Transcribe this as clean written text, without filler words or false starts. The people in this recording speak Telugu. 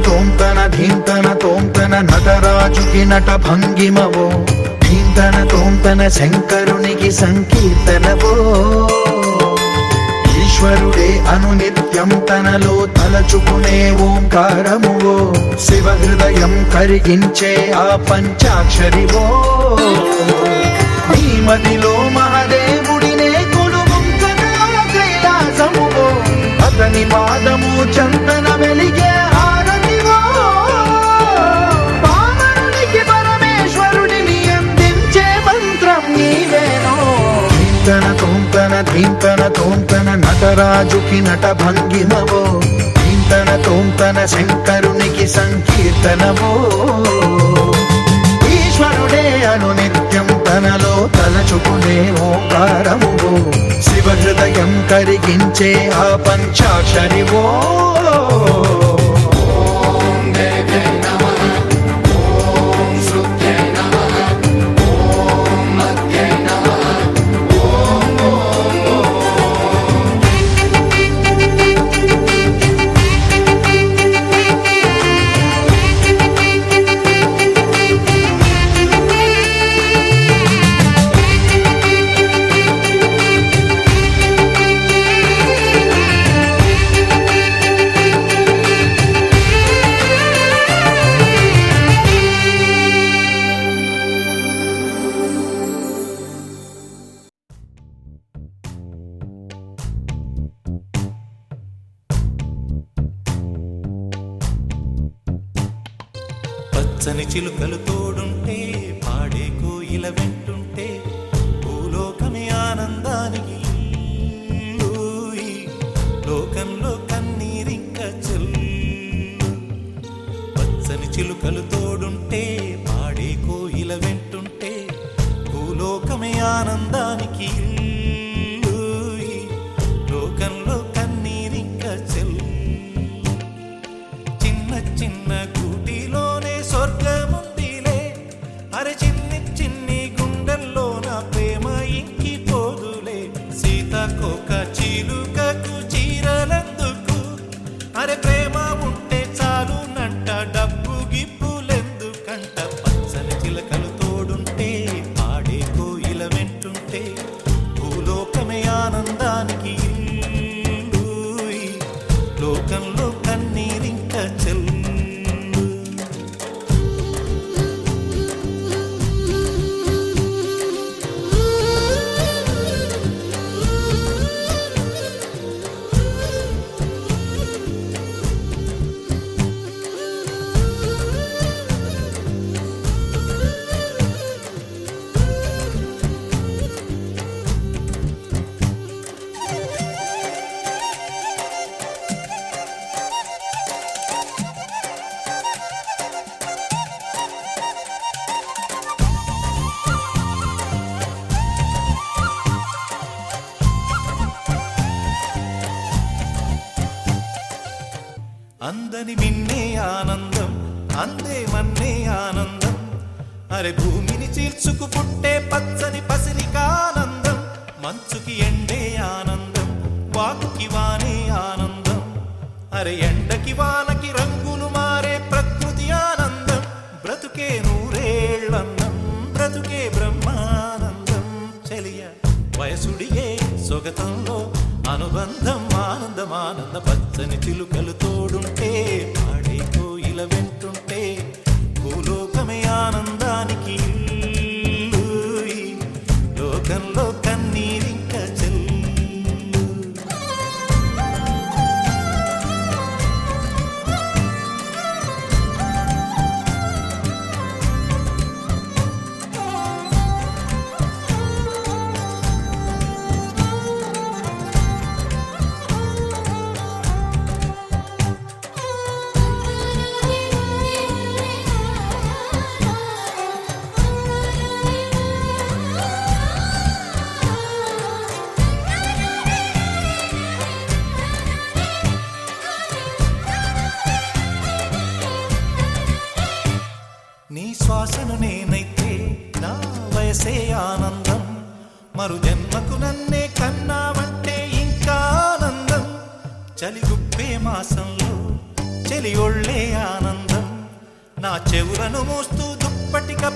తోంతన ధీంతన తోంతన నటరాజుకి నట భంగిమవో ధీంతన తోంతన శంకరునికి సంకీర్తనవో ఈశ్వరుడే అనునిత్యం తనలో తలచుకునే ఓంకారమువో శివ హృదయం కరిగించే ఆ పంచాక్షరివో నీ మదిలో మహాదేవుడినే కొలువుంచగా కైలాసమువో అతని పాదము చందన వెలిగే హారతివో పామరునికి పరమేశ్వరుడిని అందించే మంత్రం నీవేనో ధీంతన తోంతన ధీంతన తోంతన నటరాజుకి నట భంగిమవో ధీంతన తోంతన శంకరునికి సంకీర్తనవో ఈశ్వరుడే అనునిత్యం తనలో తలచుకునే ఓంకారమువో శివ హృదయం కరిగించే ఆ పంచాక్షరివో పచ్చని చిలుకలు తోడుంటే పాడే కోయిల వెంటుంటే భూలోకమే ఆనందానికి లోకంలో కన్నీరింక చెల్లు పచ్చని చిలుకలు తోడుంటే పాడే కోయిల వెంటుంటే భూలోకమే ఆనందానికి లోకంలో కన్నీరింక చెల్లు చిన్న చిన్న గూటిలోనే స్వర్గముందిలే అరే చిన్ని చిన్ని గుండెల్లో నా ప్రేమ ఇంకిపోదులే సీతాకోక చిలుకకు చీరలందుకు అరే ప్రేమ ఉంటే చాలునంట డబ్బు గిప్పులెందుకంట పచ్చని చిలకలు తోడుంటే పాడే కోయిల వెంటుంటే భూలోకమే ఆనందానికి లోకంలో కన్నీరింక చెల్లు అందని మిన్నే ఆనందం అందే మన్నే ఆనందం అరే భూమిని చీల్చుకు పుట్టే పచ్చని పసిరికానందం మంచుకి ఎండే ఆనందం వాకుకి వానే ఆనందం అరే ఎండకి వానకి రంగులు మారే ప్రకృతి ఆనందం బ్రతుకే నూరేళ్ళన్నం బ్రతుకే బ్రహ్మానందం చెలియ వయసుడిగే సొగతంలో అనుబంధం ఆనందం ఆనంద పచ్చని చిలుకలు తోడుంటే పాడే కోయిల వెంటుంటే భూలోకమే ఆనందానికి లోకంలో కన్నీరింక చెల్లు నీ శ్వాసను నేనైతే నా వయసే ఆనందం మరు జన్మకు నన్నే కన్నావంటే ఇంకా ఆనందం చలిగుప్పే మాసంలో చెలి ఒళ్ళే ఆనందం నా చెవులను మోస్తూ దుప్పటి కప్పి